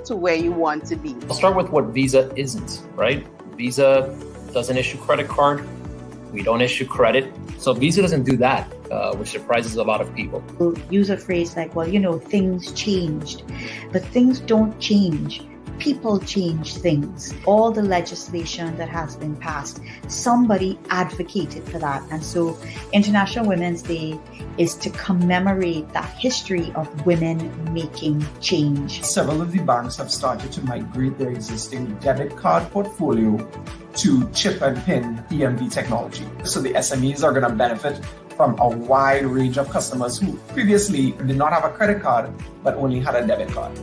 to where you want to be. I'll start with what Visa isn't, right? Visa doesn't issue credit card. We don't issue credit. So Visa doesn't do that, which surprises a lot of people. We'll use a phrase like, well, things changed, but things don't change. People change things. All the legislation that has been passed, somebody advocated for that. And so International Women's Day is to commemorate that history of women making change. Several of the banks have started to migrate their existing debit card portfolio to chip and pin EMV technology. So the SMEs are going to benefit from a wide range of customers who previously did not have a credit card, but only had a debit card.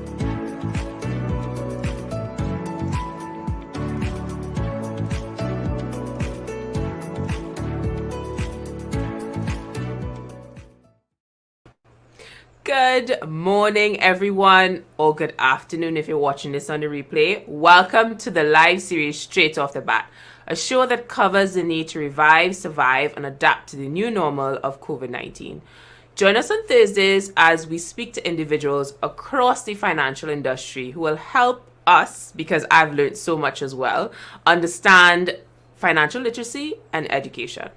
Good morning, everyone, or good afternoon if you're watching this on the replay. Welcome to the live series Straight Off the Bat, a show that covers the need to revive, survive, and adapt to the new normal of COVID-19. Join us on Thursdays as we speak to individuals across the financial industry who will help us, because I've learned so much as well, understand financial literacy and education.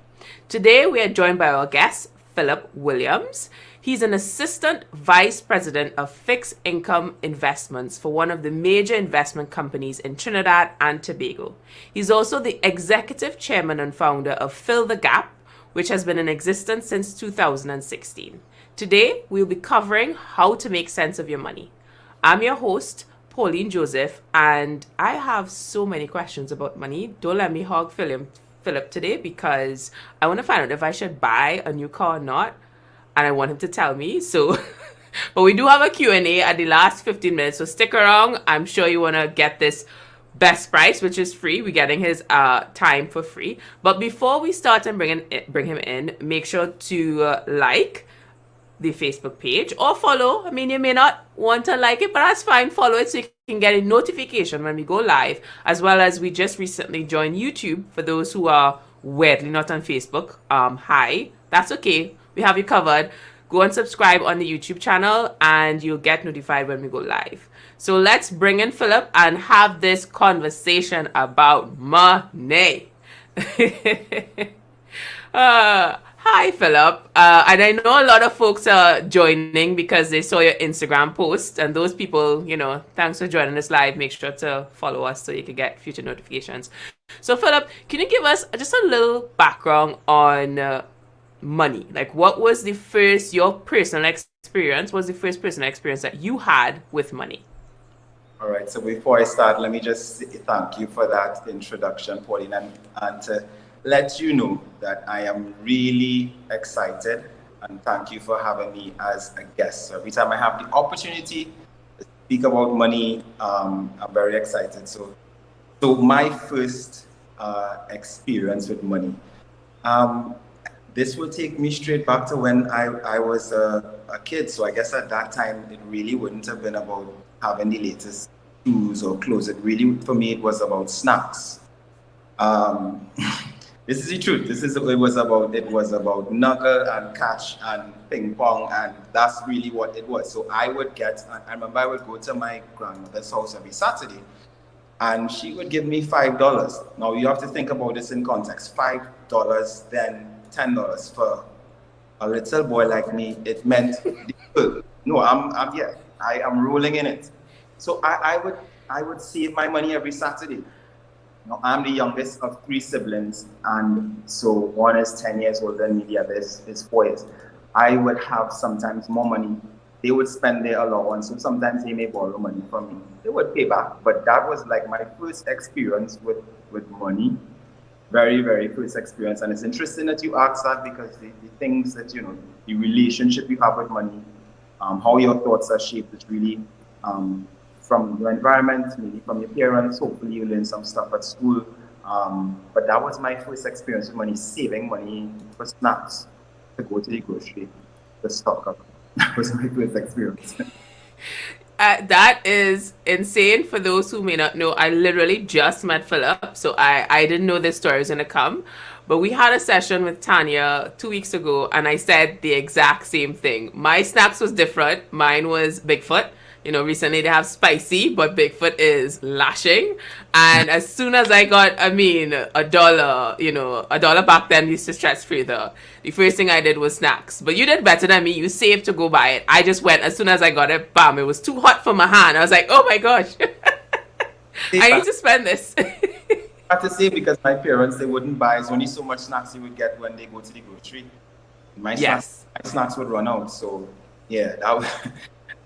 Today, we are joined by our guest, Philip Williams. He's an assistant vice president of fixed income investments for one of the major investment companies in Trinidad and Tobago. He's also the executive chairman and founder of Fill the Gap, which has been in existence since 2016. Today, we'll be covering how to make sense of your money. I'm your host, Pauline Joseph, and I have so many questions about money. Don't let me hog Philip today, because I want to find out if I should buy a new car or not. And I want him to tell me. So, but we do have a Q&A at the last 15 minutes. So stick around. I'm sure you want to get this best price, which is free. We're getting his time for free. But before we start and bring him in, make sure to like the Facebook page or follow. I mean, you may not want to like it, but that's fine. Follow it so you can get a notification when we go live, as well as we just recently joined YouTube. For those who are weirdly not on Facebook, hi, that's okay. We have you covered. Go and subscribe on the YouTube channel and you'll get notified when we go live. So let's bring in Philip and have this conversation about money. Hi, Philip. And I know a lot of folks are joining because they saw your Instagram post. And those people, thanks for joining us live. Make sure to follow us so you can get future notifications. So, Philip, can you give us just a little background on money? Like, what was your personal experience? Was the first personal experience that you had with money? All right. So before I start, let me just say thank you for that introduction, Pauline, and to let you know that I am really excited, and thank you for having me as a guest. So every time I have the opportunity to speak about money, I'm very excited. So my first experience with money. This will take me straight back to when I was a kid. So I guess at that time, it really wouldn't have been about having the latest shoes or clothes. It really, for me, it was about snacks. This is the truth. It was about knuckle and catch and ping pong, and that's really what it was. So I remember I would go to my grandmother's house every Saturday, and she would give me $5. Now you have to think about this in context. $5 then $10 for a little boy like me, it meant no, I am rolling in it. So I would save my money every Saturday. Now, I'm the youngest of 3 siblings, and so one is 10 years older than me, the other is 4 years. I would have sometimes more money. They would spend their allowance, so sometimes they may borrow money from me. They would pay back, but that was like my first experience with money. Very, very first experience. And it's interesting that you asked that, because the things that, the relationship you have with money, how your thoughts are shaped, is really from your environment, maybe from your parents. Hopefully you learn some stuff at school. But that was my first experience with money, saving money for snacks, to go to the grocery, to stock up. That was my first experience. That is insane. For those who may not know, I literally just met Philip, so I didn't know this story was going to come. But we had a session with Tanya 2 weeks ago, and I said the exact same thing. My snacks was different. Mine was Bigfoot. recently they have spicy, but Bigfoot is lashing. And as soon as I got, $1, back then used to stretch further. The first thing I did was snacks. But you did better than me. You saved to go buy it. I just went, as soon as I got it, bam, it was too hot for my hand. I was like, oh my gosh, I need to spend this. I have to say, because my parents, they wouldn't buy. There's only so much snacks you would get when they go to the grocery. My snacks would run out. So yeah,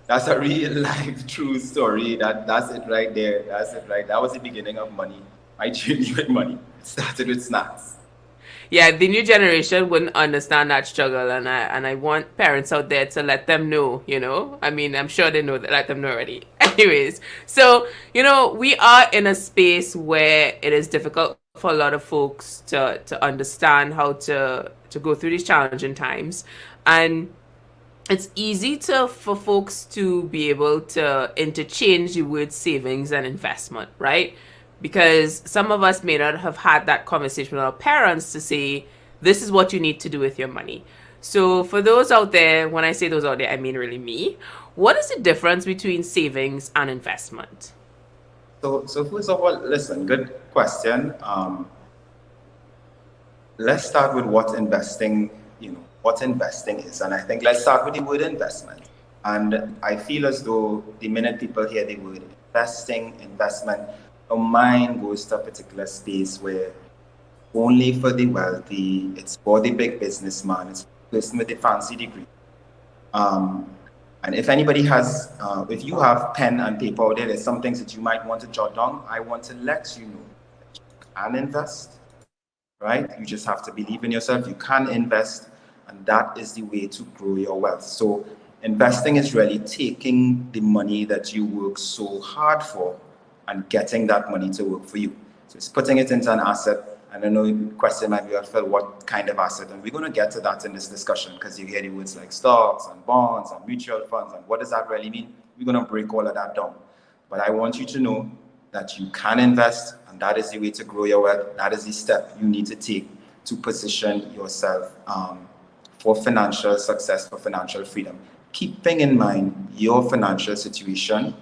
that's a real life true story. That's it right there. That was the beginning of money. My journey with money. It started with snacks. Yeah, the new generation wouldn't understand that struggle, and I want parents out there to let them know, I'm sure they know that, let them know already. Anyways, so, we are in a space where it is difficult for a lot of folks to understand how to go through these challenging times. And it's easy for folks to be able to interchange the word savings and investment, right? Because some of us may not have had that conversation with our parents to say, this is what you need to do with your money. So for those out there, when I say those out there, I mean really me. What is the difference between savings and investment? So first of all, listen, good question. Let's start with what investing is. And I think let's start with the word investment. And I feel as though the minute people hear the word investment, our mind goes to a particular space where only for the wealthy, it's for the big businessman, it's for the person with the fancy degree. And if anybody has, if you have pen and paper out there's some things that you might want to jot down. I want to let you know that you can invest, right? You just have to believe in yourself. You can invest, and that is the way to grow your wealth. So investing is really taking the money that you work so hard for and getting that money to work for you. So it's putting it into an asset. And I know the question might be, what kind of asset? And we're going to get to that in this discussion, because you hear the words like stocks and bonds and mutual funds. And what does that really mean? We're going to break all of that down. But I want you to know that you can invest, and that is the way to grow your wealth. That is the step you need to take to position yourself for financial success, for financial freedom. Keeping in mind your financial situation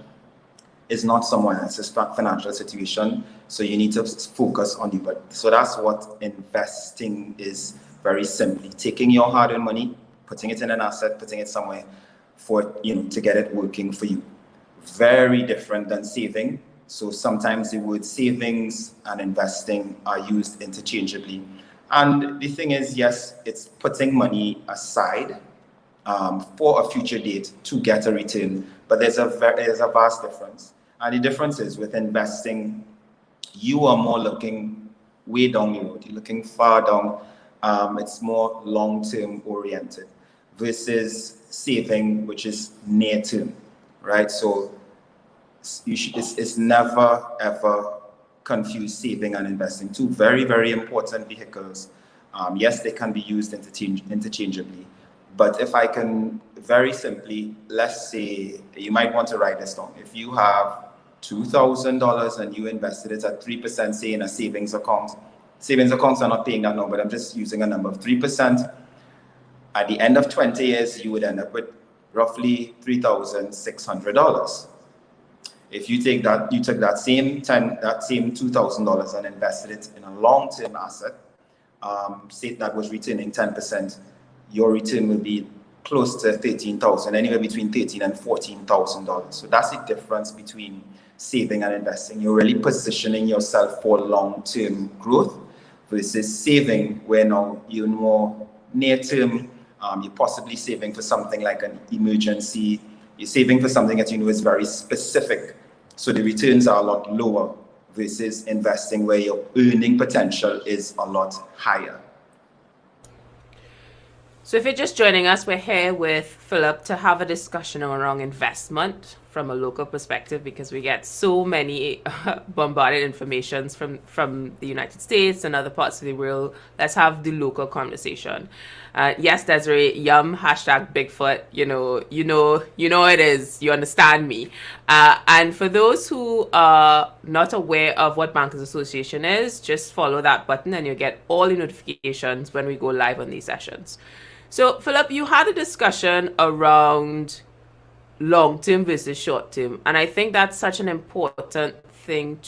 is not someone else's financial situation, so you need to focus on you. So that's what investing is, very simply. Taking your hard-earned money, putting it in an asset, putting it somewhere for to get it working for you. Very different than saving. So sometimes the word savings and investing are used interchangeably. And the thing is, yes, it's putting money aside for a future date to get a return, but there's a vast difference. And the difference is, with investing, you are more looking way down the road. You're looking far down. It's more long-term oriented versus saving, which is near-term, right? So it's never, ever confuse saving and investing. Two very, very important vehicles. Yes, they can be used interchangeably. But if I can very simply, let's say, you might want to write this down. If you have $2,000 and you invested it at 3%, say in a savings account. Savings accounts are not paying that now, but I'm just using a number of 3%. At the end of 20 years, you would end up with roughly $3,600. If you take that, you took that same $2,000 and invested it in a long-term asset, say that was returning 10%, your return will be close to $13,000, anywhere between $13,000 and $14,000. So that's the difference between saving and investing. You're really positioning yourself for long-term growth versus saving, where now you're more near-term. You're possibly saving for something like an emergency. You're saving for something that you know is very specific. So the returns are a lot lower versus investing, where your earning potential is a lot higher. So if you're just joining us, we're here with Philip to have a discussion around investment from a local perspective, because we get so many bombarded informations from the United States and other parts of the world. Let's have the local conversation. Yes, Desiree, hashtag Bigfoot, you know it is, you understand me. And for those who are not aware of what Bankers Association is, just follow that button and you'll get all the notifications when we go live on these sessions. So, Philip, you had a discussion around long term versus short term. And I think that's such an important thing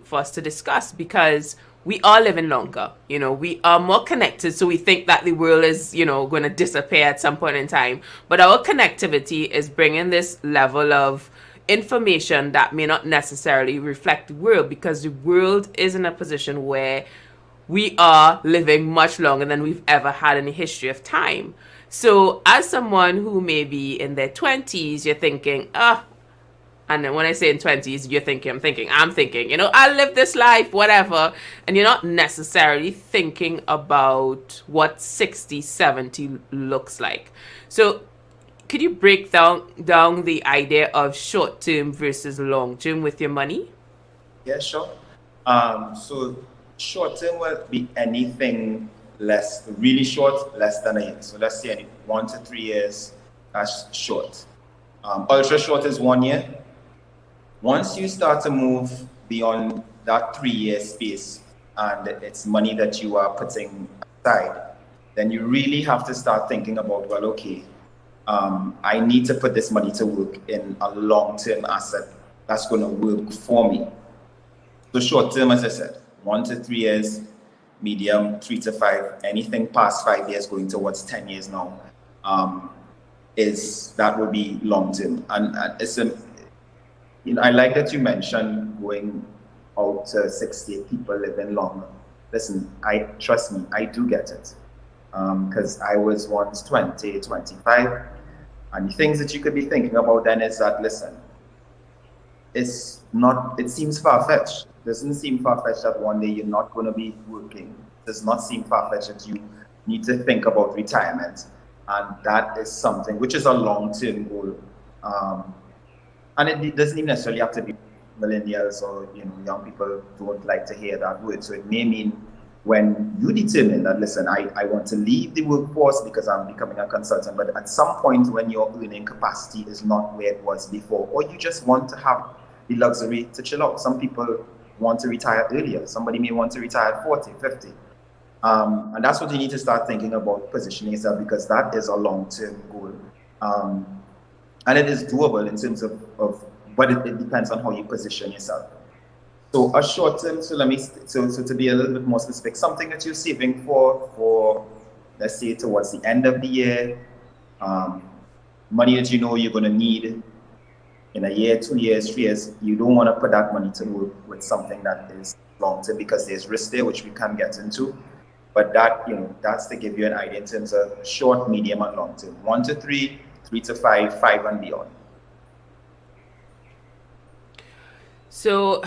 for us to discuss, because we are living longer. We are more connected, so we think that the world is, going to disappear at some point in time. But our connectivity is bringing this level of information that may not necessarily reflect the world, because the world is in a position where we are living much longer than we've ever had in the history of time. So as someone who may be in their 20s, you're thinking, and then when I say in 20s, I'm thinking, I'll live this life, whatever. And you're not necessarily thinking about what 60, 70 looks like. So could you break down the idea of short-term versus long-term with your money? Yeah, sure. So short-term will be anything really short, less than a year. So let's say 1 to 3 years, that's short. Ultra short is 1 year. Once you start to move beyond that 3-year space and it's money that you are putting aside, then you really have to start thinking about, well, okay, I need to put this money to work in a long-term asset that's going to work for me. So short-term, as I said, 1 to 3 years, medium, 3 to 5, anything past 5 years going towards 10 years now, that would be long-term. And it's I like that you mentioned going out to 60, people living longer. Listen, trust me, I do get it. Because I was once 20, 25, and the things that you could be thinking about then is that, listen, it seems far-fetched. It doesn't seem far-fetched that one day you're not going to be working. It does not seem far-fetched that you need to think about retirement. And that is something which is a long-term goal. And it doesn't even necessarily have to be millennials or young people don't like to hear that word. So it may mean when you determine that, listen, I want to leave the workforce because I'm becoming a consultant, but at some point when your earning capacity is not where it was before, or you just want to have the luxury to chill out. Some people want to retire earlier. Somebody may want to retire at 40, 50. And that's what you need to start thinking about, positioning yourself, because that is a long-term goal. And it is doable in terms of but it depends on how you position yourself. So a short term, so to be a little bit more specific, something that you're saving for let's say towards the end of the year, money that you're going to need in a year, 2 years, 3 years. You don't want to put that money to work with something that is long term, because there's risk there, which we can get into. But that's to give you an idea in terms of short, medium, and long term. 1 to 3, 3 to 5, 5 and beyond. So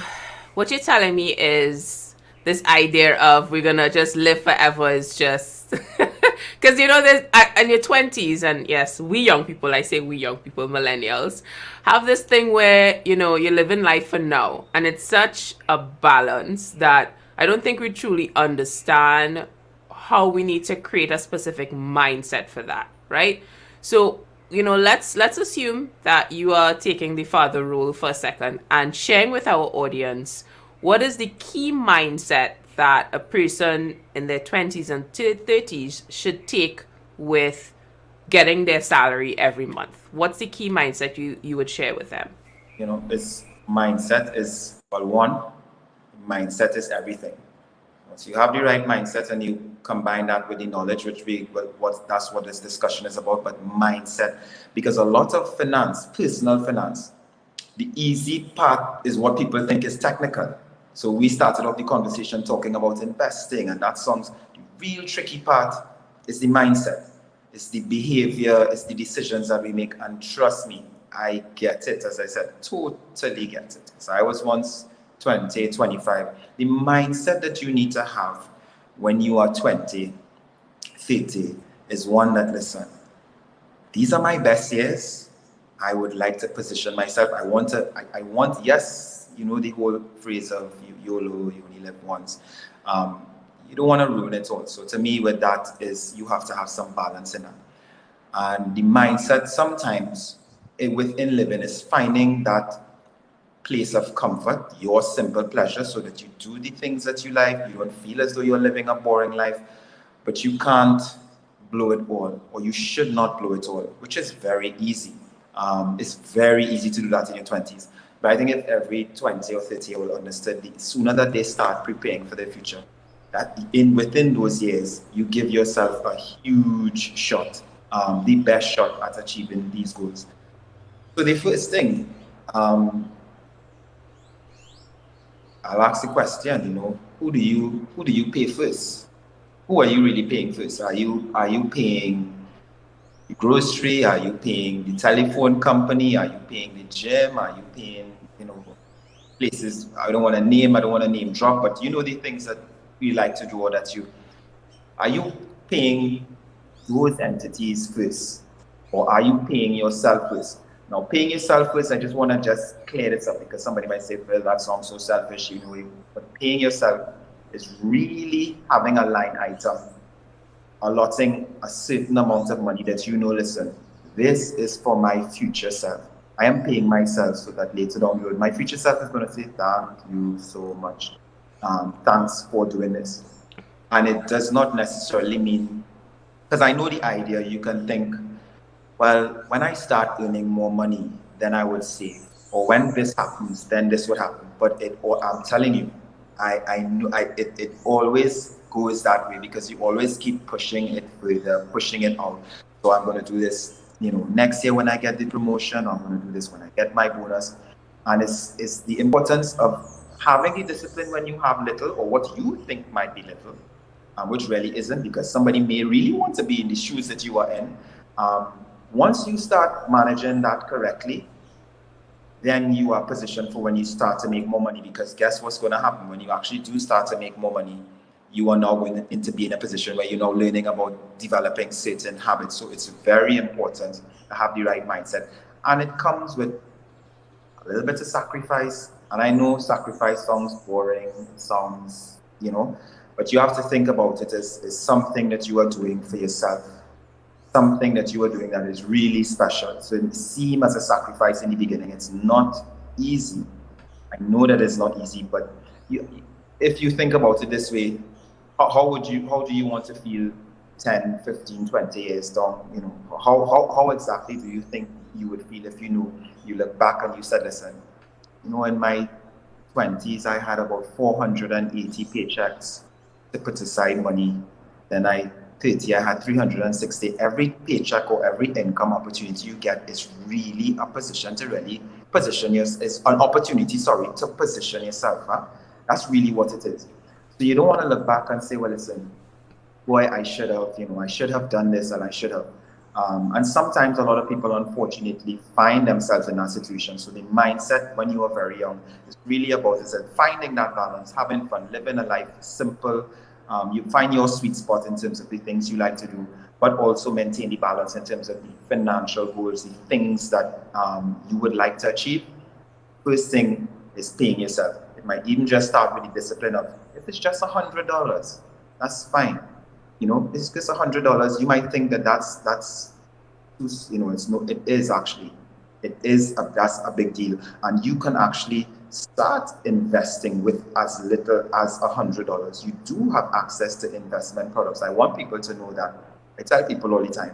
what you're telling me is this idea of we're going to just live forever is just because, there's in your 20s, and yes, we young people, millennials, have this thing where, you're living life for now. And it's such a balance that I don't think we truly understand how we need to create a specific mindset for that, right? So, let's assume that you are taking the father role for a second and sharing with our audience what is the key mindset that a person in their 20s and 30s should take with getting their salary every month. What's the key mindset you would share with them? This mindset is, mindset is everything. Once you have the right mindset and you combine that with the knowledge, that's what this discussion is about, but mindset. Because a lot of finance, personal finance, the easy part is what people think is technical. So we started off the conversation talking about investing, and that sounds, the real tricky part is the mindset. It's the behavior, it's the decisions that we make. And trust me, I get it, as I said, totally get it. So I was once 20, 25. The mindset that you need to have when you are 20, 30 is one that, listen, these are my best years. I would like to position myself. I want, yes, the whole phrase of YOLO, you only live once. You don't want to ruin it all. So to me, with that is you have to have some balance in it. And the mindset sometimes within living is finding that place of comfort, your simple pleasure, so that you do the things that you like. You don't feel as though you're living a boring life, but you can't blow it all, or you should not blow it all, which is very easy. It's very easy to do that in your 20s. But I think if every 20 or 30-year-old understood, the sooner that they start preparing for their future, that within those years, you give yourself a huge shot, the best shot at achieving these goals. So the first thing, I'll ask the question, who do you pay first? Who are you really paying first? Are you paying the grocery? Are you paying the telephone company? Are you paying the gym? Are you paying, places I don't want to name drop, but the things that we like to do, or that are you paying those entities first, or are you paying yourself first? Now, paying yourself first, I just want to just clear this up, because somebody might say, well, that sounds so selfish, but paying yourself is really having a line item, allotting a certain amount of money that listen, this is for my future self. I am paying myself so that later down the road, my future self is going to say, thank you so much. Thanks for doing this. And it does not necessarily mean, because I know the idea, you can think, well, when I start earning more money, then I would save. Or when this happens, then this would happen. But I'm telling you, I know it always goes that way, because you always keep pushing it further, pushing it out. So I'm going to do this, next year when I get the promotion, I'm going to do this when I get my bonus. And it's the importance of having the discipline when you have little, or what you think might be little, which really isn't, because somebody may really want to be in the shoes that you are in. Once you start managing that correctly, then you are positioned for when you start to make more money, because guess what's going to happen when you actually do start to make more money? You are now going to be in a position where you're now learning about developing certain habits. So it's very important to have the right mindset. And it comes with a little bit of sacrifice. And I know sacrifice sounds boring, it sounds, but you have to think about it as something that you are doing for yourself, something that you are doing that is really special. So it seems as a sacrifice in the beginning. It's not easy. I know that it's not easy, but if you think about it this way, how do you want to feel 10, 15, 20 years down? How exactly do you think you would feel if you look back and you said, listen, in my 20s, I had about 480 paychecks to put aside money. Then 30, I had 360. Every paycheck or every income opportunity you get is really a position to really position yourself. It's an opportunity, to position yourself. Huh? That's really what it is. So you don't want to look back and say, well, listen, boy, I should have done this, and I should have. And sometimes a lot of people, unfortunately, find themselves in that situation. So the mindset when you are very young is really about finding that balance, having fun, living a life simple. You find your sweet spot in terms of the things you like to do, but also maintain the balance in terms of the financial goals, the things that you would like to achieve. First thing is paying yourself. It might even just start with the discipline of, if it's just $100, that's fine. It's just $100. You might think that's it is actually. That's a big deal. And you can actually start investing with as little as $100. You do have access to investment products. I want people to know that. I tell people all the time.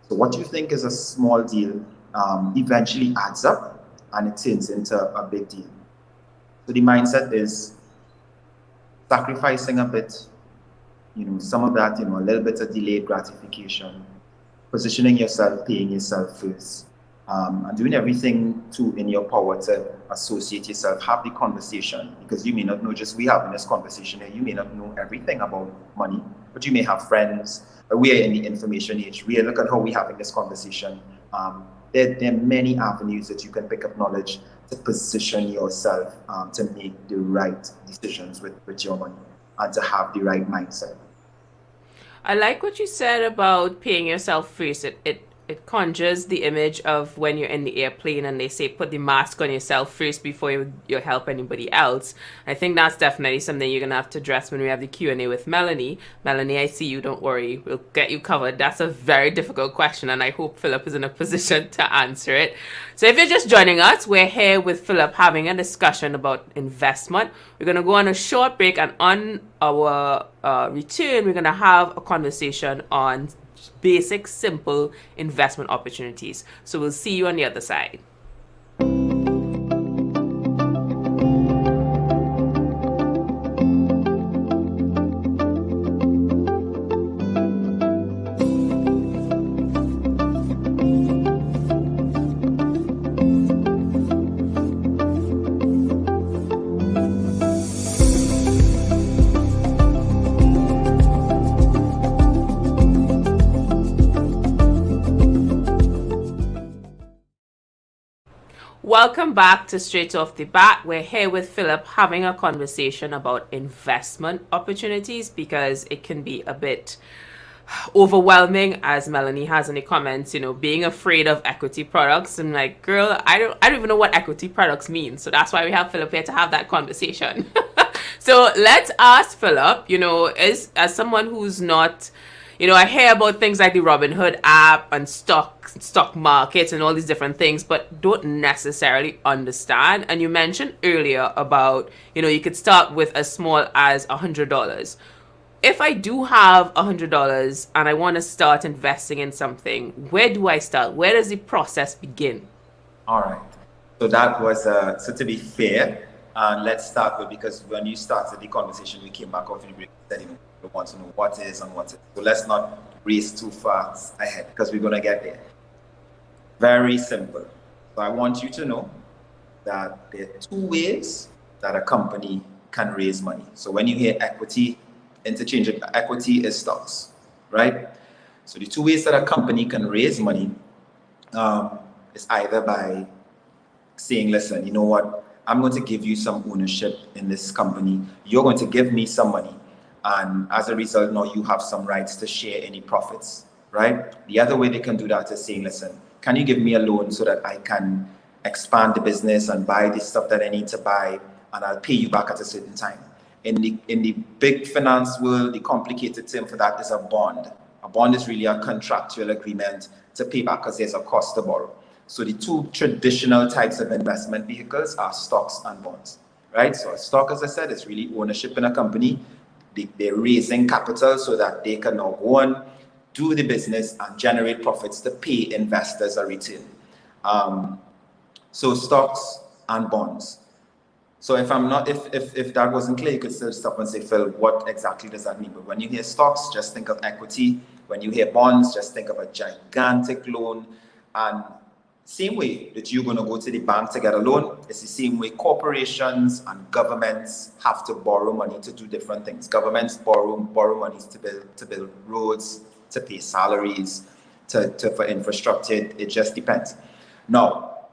So what you think is a small deal eventually adds up, and it turns into a big deal. So the mindset is sacrificing a bit, some of that, a little bit of delayed gratification, positioning yourself, paying yourself first, and doing everything in your power to associate yourself, have the conversation, because you may not know, just we having this conversation here, you may not know everything about money, but you may have friends. We are in the information age. Look at how we're having this conversation. There are many avenues that you can pick up knowledge to position yourself to make the right decisions with your money and to have the right mindset. I like what you said about paying yourself first. It conjures the image of when you're in the airplane and they say put the mask on yourself first before you help anybody else. I think that's definitely something you're going to have to address when we have the Q&A with Melanie. Melanie, I see you. Don't worry. We'll get you covered. That's a very difficult question, and I hope Philip is in a position to answer it. So if you're just joining us, we're here with Philip having a discussion about investment. We're going to go on a short break, and on our return, we're going to have a conversation on basic, simple investment opportunities. So we'll see you on the other side. Welcome back to Straight Off the Bat. We're here with Philip having a conversation about investment opportunities because it can be a bit overwhelming, as Melanie has in the comments, being afraid of equity products. I'm like, girl, I don't even know what equity products mean. So that's why we have Philip here to have that conversation. So let's ask Philip, as someone who's not, I hear about things like the Robinhood app and stock markets and all these different things, but don't necessarily understand. And you mentioned earlier about, you could start with as small as $100. If I do have $100 and I want to start investing in something, where do I start? Where does the process begin? All right. So that was, so to be fair, let's start with, because when you started the conversation, we came back off the break, said, we want to know what is and what is. So let's not race too fast ahead because we're going to get there. Very simple. So I want you to know that there are two ways that a company can raise money. So when you hear equity, interchange equity is stocks, right? So the two ways that a company can raise money is either by saying, listen, you know what? I'm going to give you some ownership in this company. You're going to give me some money. And as a result, now you have some rights to share any profits, right? The other way they can do that is saying, listen, can you give me a loan so that I can expand the business and buy the stuff that I need to buy, and I'll pay you back at a certain time. In the big finance world, the complicated term for that is a bond. A bond is really a contractual agreement to pay back because there's a cost to borrow. So the two traditional types of investment vehicles are stocks and bonds, right? So a stock, as I said, is really ownership in a company. They're raising capital so that they can now go on, do the business and generate profits to pay investors a return. So stocks and bonds. So if that wasn't clear, you could still stop and say, Phil, what exactly does that mean? But when you hear stocks, just think of equity. When you hear bonds, just think of a gigantic loan. And same way that you're going to go to the bank to get a loan, it's the same way corporations and governments have to borrow money to do different things. Governments borrow money to build roads, to pay salaries, for infrastructure. It just depends. Now,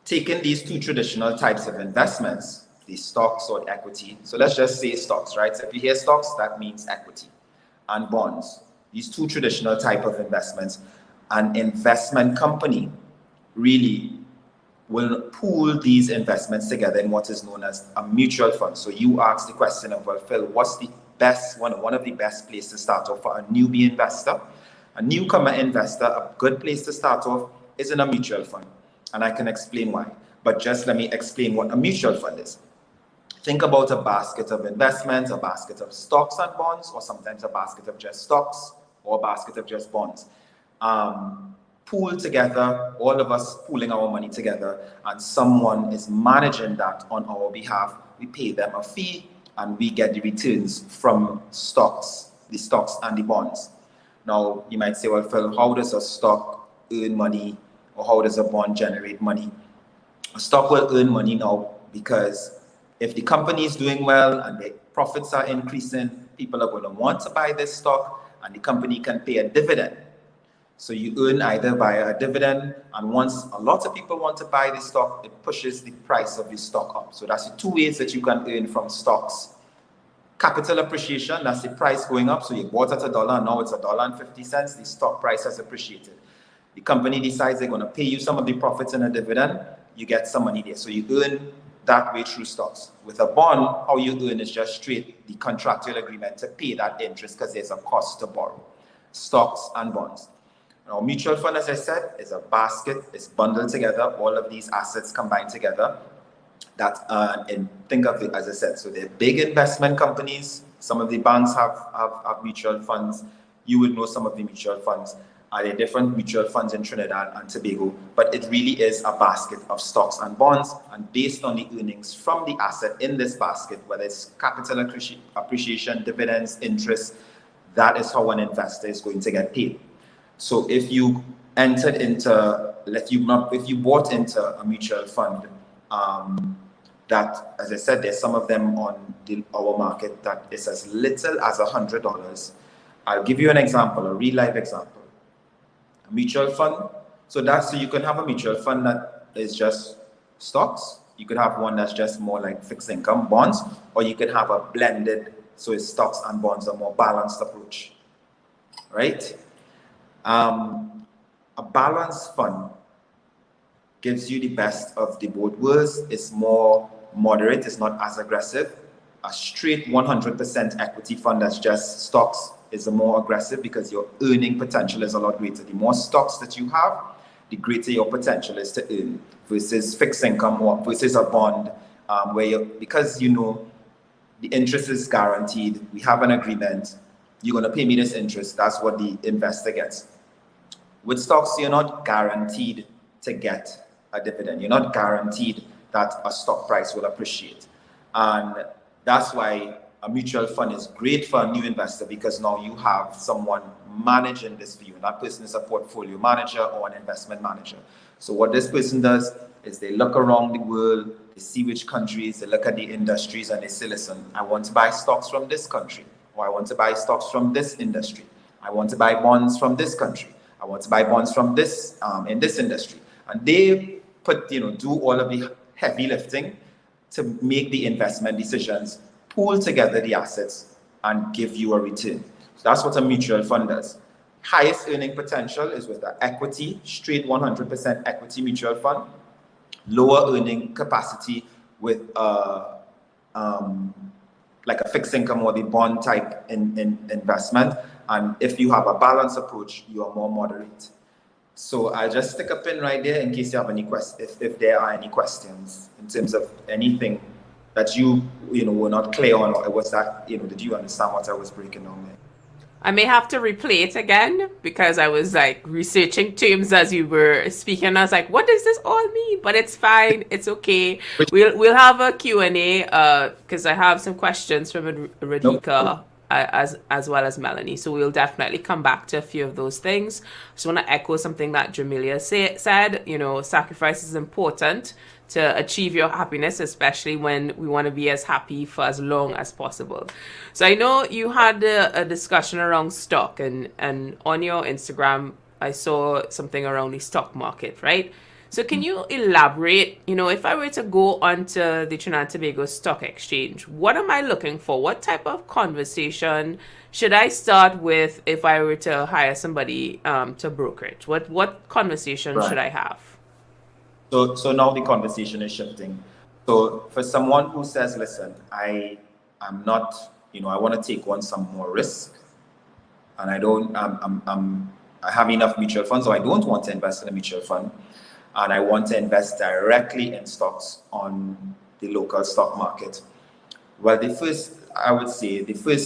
taking these two traditional types of investments, the stocks or the equity. So let's just say stocks, right? So if you hear stocks, that means equity. And bonds, these two traditional type of investments. An investment company really will pool these investments together in what is known as a mutual fund. So you ask the question of, well, Phil, what's the best one of the best places to start off for a newbie investor? A newcomer investor, a good place to start off is in a mutual fund. And I can explain why. But just let me explain what a mutual fund is. Think about a basket of investments, a basket of stocks and bonds, or sometimes a basket of just stocks or a basket of just bonds. Pool together, all of us pooling our money together, and someone is managing that on our behalf. We pay them a fee and we get the returns from stocks, the stocks and the bonds. Now, you might say, well, Phil, how does a stock earn money, or how does a bond generate money? A stock will earn money now because if the company is doing well and the profits are increasing, people are going to want to buy this stock and the company can pay a dividend. So you earn either via a dividend, and once a lot of people want to buy the stock, it pushes the price of the stock up. So that's the two ways that you can earn from stocks. Capital appreciation, that's the price going up. So you bought at $1 and now it's $1.50. The stock price has appreciated. The company decides they're going to pay you some of the profits in a dividend, you get some money there. So you earn that way through stocks. With a bond, how you earn is just straight the contractual agreement to pay that interest because there's a cost to borrow. Stocks and bonds. Now, mutual fund, as I said, is a basket. It's bundled together, all of these assets combined together. And think of it, as I said, so they're big investment companies. Some of the banks have mutual funds. you would know some of the mutual funds. There are different mutual funds in Trinidad and Tobago, but it really is a basket of stocks and bonds, and based on the earnings from the asset in this basket, whether it's capital appreciation, dividends, interest, that is how an investor is going to get paid. So if you entered into, if you bought into a mutual fund, that, as I said, there's some of them on our market that is as little as $100. I'll give you an example, a real life example. A mutual fund. So you can have a mutual fund that is just stocks. You could have one that's just more like fixed income bonds, or you could have a blended, so it's stocks and bonds, a more balanced approach, right? A balanced fund gives you the best of the both worlds. It's more moderate, it's not as aggressive. A straight 100% equity fund that's just stocks is a more aggressive because your earning potential is a lot greater. The more stocks that you have, the greater your potential is to earn, versus fixed income or versus a bond, because the interest is guaranteed. We have an agreement. You're going to pay me this interest. That's what the investor gets. With stocks, you're not guaranteed to get a dividend. You're not guaranteed that a stock price will appreciate. And that's why a mutual fund is great for a new investor, because now you have someone managing this for you. And that person is a portfolio manager or an investment manager. So what this person does is they look around the world, they see which countries, they look at the industries, and they say, listen, I want to buy stocks from this country, or I want to buy stocks from this industry. I want to buy bonds from this country. I want to buy bonds from this in this industry. And they do all of the heavy lifting to make the investment decisions, pool together the assets, and give you a return. So that's what a mutual fund does. Highest earning potential is with the equity, straight 100% equity mutual fund. Lower earning capacity with like a fixed income or the bond type investment. And if you have a balanced approach, you are more moderate. So I'll just stick a pin right there in case you have any questions, if there are any questions in terms of anything that you were not clear on, or was that, did you understand what I was breaking down there? I may have to replay it again because I was like researching terms as you were speaking. I was like, what does this all mean? But it's fine. It's okay. We'll have a Q&A because I have some questions from Radhika as well as Melanie. So we'll definitely come back to a few of those things. I just want to echo something that Jamelia said. Sacrifice is important to achieve your happiness, especially when we want to be as happy for as long as possible. So I know you had a discussion around stock, and on your Instagram, I saw something around the stock market, right? So can you elaborate, if I were to go onto the Trinidad Tobago Stock Exchange, what am I looking for? What type of conversation should I start with if I were to hire somebody to Brokerage? What conversation should I have? So now the conversation is shifting. So for someone who says, listen, I'm not, I want to take on some more risk, and I have enough mutual funds, so I don't want to invest in a mutual fund, and I want to invest directly in stocks on the local stock market. Well, the first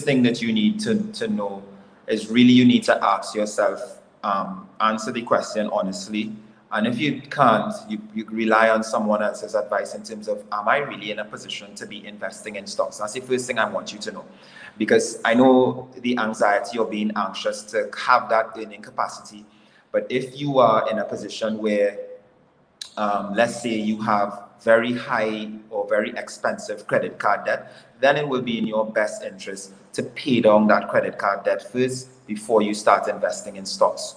thing that you need to know is really you need to ask yourself, answer the question honestly. And if you can't, you rely on someone else's advice in terms of, am I really in a position to be investing in stocks? That's the first thing I want you to know. Because I know the anxiety of being anxious to have that earning capacity. But if you are in a position where, let's say you have very high or very expensive credit card debt, then it will be in your best interest to pay down that credit card debt first before you start investing in stocks.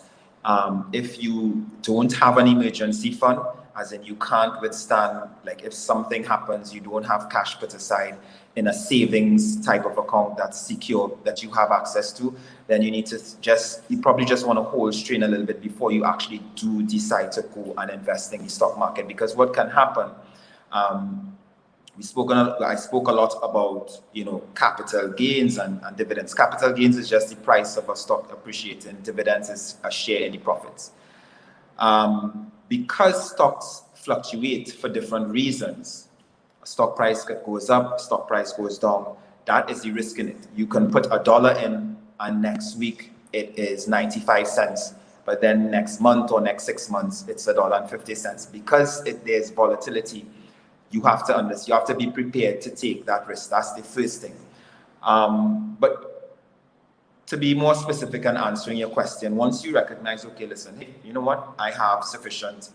If you don't have an emergency fund, as in you can't withstand, like if something happens, you don't have cash put aside in a savings type of account that's secure, that you have access to, then you need to you probably just want to hold strain a little bit before you actually do decide to go and invest in the stock market. Because what can happen, I spoke a lot about, capital gains and dividends. Capital gains is just the price of a stock appreciating. Dividends is a share in the profits. Because stocks fluctuate for different reasons, a stock price goes up, stock price goes down, that is the risk in it. You can put $1 in, and next week it is 95 cents. But then next month or next 6 months, it's $1.50. Because there's volatility, you have to be prepared to take that risk. That's the first thing. But to be more specific and answering your question, once you recognize, okay, listen, hey, you know what? I have sufficient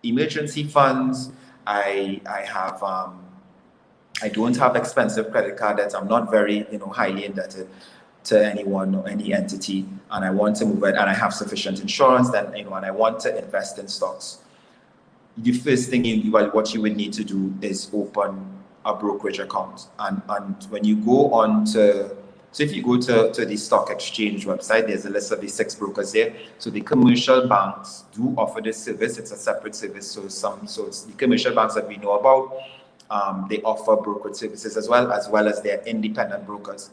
emergency funds. I don't have expensive credit card debts. I'm not very, highly indebted to anyone or any entity, and I want to move it, and I have sufficient insurance, then, and I want to invest in stocks. The first thing what you would need to do is open a brokerage account. And when you go on to, so if you go to the stock exchange website, there's a list of the 6 brokers there. So the commercial banks do offer this service. It's a separate service. So it's the commercial banks that we know about, they offer brokerage services as well as their independent brokers.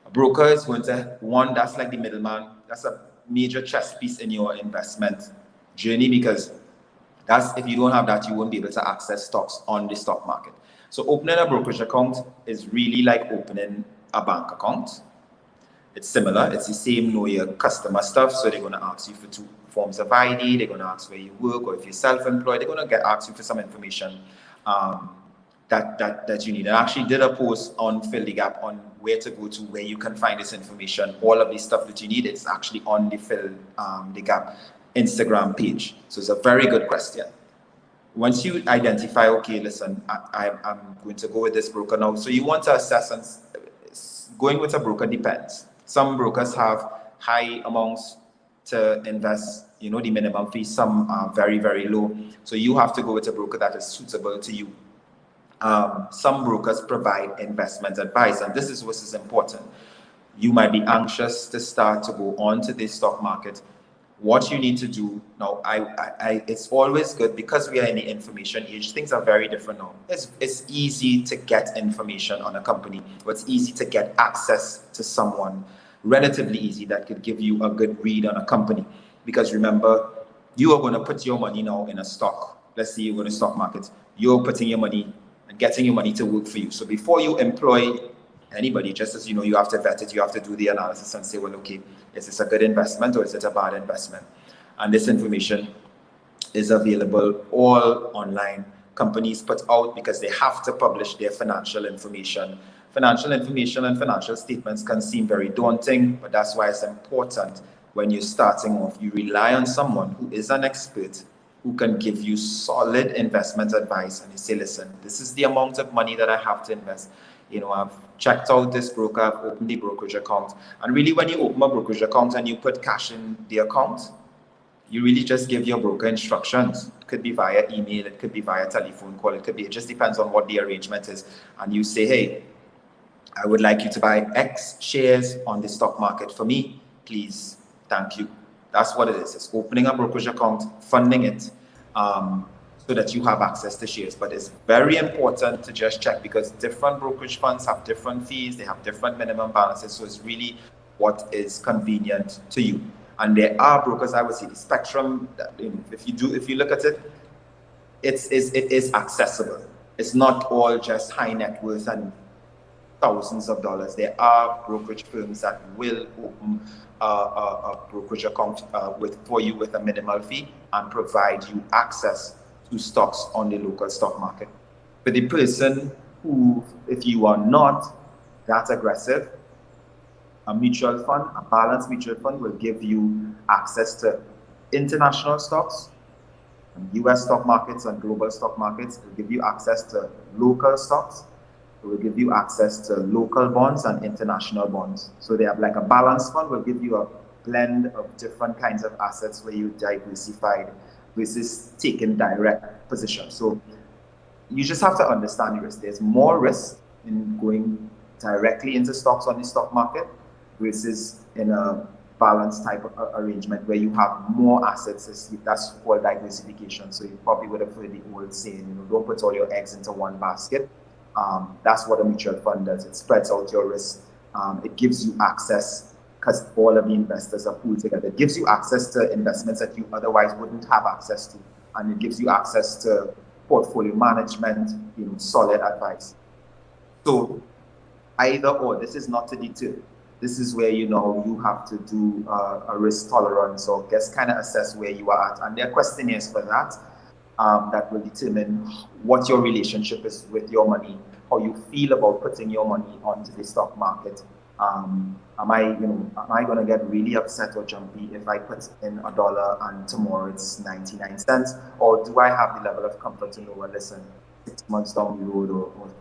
A broker is going to, that's like the middleman. That's a major chess piece in your investment journey, because if you don't have that, you won't be able to access stocks on the stock market. So opening a brokerage account is really like opening a bank account. It's similar. It's the same know your customer stuff. So they're going to ask you for 2 forms of ID. They're going to ask where you work, or if you're self-employed, they're going to ask you for some information that you need. I actually did a post on Fill the Gap on where to go to, where you can find this information. All of the stuff that you need, it's actually on the Fill the Gap Instagram page. So it's a very good question. Once you identify, okay, listen, I'm going to go with this broker now. So you want to assess, and going with a broker depends. Some brokers have high amounts to invest, the minimum fee. Some are very, very low. So you have to go with a broker that is suitable to you. Some brokers provide investment advice, and this is what is important. You might be anxious to start to go on to the stock market. What you need to do now, it's always good, because we are in the information age. Things are very different now. It's easy to get information on a company, but it's easy to get access to someone, relatively easy, that could give you a good read on a company. Because remember, you are going to put your money now in a stock. Let's say you go to stock market. You're putting your money and getting your money to work for you. So before you employ anybody, just as you have to vet it, you have to do the analysis and say, well, okay, is this a good investment or is it a bad investment? And this information is available all online. Companies put out, because they have to publish their financial information. Financial information and financial statements can seem very daunting, but that's why it's important when you're starting off, you rely on someone who is an expert, who can give you solid investment advice, and you say, listen, this is the amount of money that I have to invest. I've checked out this broker, I've opened the brokerage account. And really, when you open a brokerage account and you put cash in the account, you really just give your broker instructions. It could be via email, it could be via telephone call, it just depends on what the arrangement is. And you say, hey, I would like you to buy X shares on the stock market for me, please, thank you. That's what it is. It's opening a brokerage account, funding it, so that you have access to shares. But it's very important to just check, because different brokerage funds have different fees, they have different minimum balances, so it's really what is convenient to you. And there are brokers, I would say, the spectrum, if you look at it, it is accessible. It's not all just high net worth and thousands of dollars. There are brokerage firms that will open a brokerage account for you with a minimal fee and provide you access to stocks on the local stock market. For the person who, if you are not that aggressive, a mutual fund, a balanced mutual fund, will give you access to international stocks, and US stock markets and global stock markets. It will give you access to local stocks. It will give you access to local bonds and international bonds. So they have like a balanced fund, will give you a blend of different kinds of assets where you diversified versus taking direct position. So you just have to understand the risk. There's more risk in going directly into stocks on the stock market versus in a balanced type of arrangement where you have more assets. That's called diversification. So you probably would have heard the old saying, don't put all your eggs into one basket. That's what a mutual fund does. It spreads out your risk. It gives you access, because all of the investors are pooled together. It gives you access to investments that you otherwise wouldn't have access to. And it gives you access to portfolio management, solid advice. So either or, this is not to deter. this is where you have to do a risk tolerance or just kind of assess where you are at. And there are questionnaires for that that will determine what your relationship is with your money, how you feel about putting your money onto the stock market. Am I going to get really upset or jumpy if I put in $1 and tomorrow it's 99 cents? Or do I have the level of comfort to know, well, listen, 6 months down the road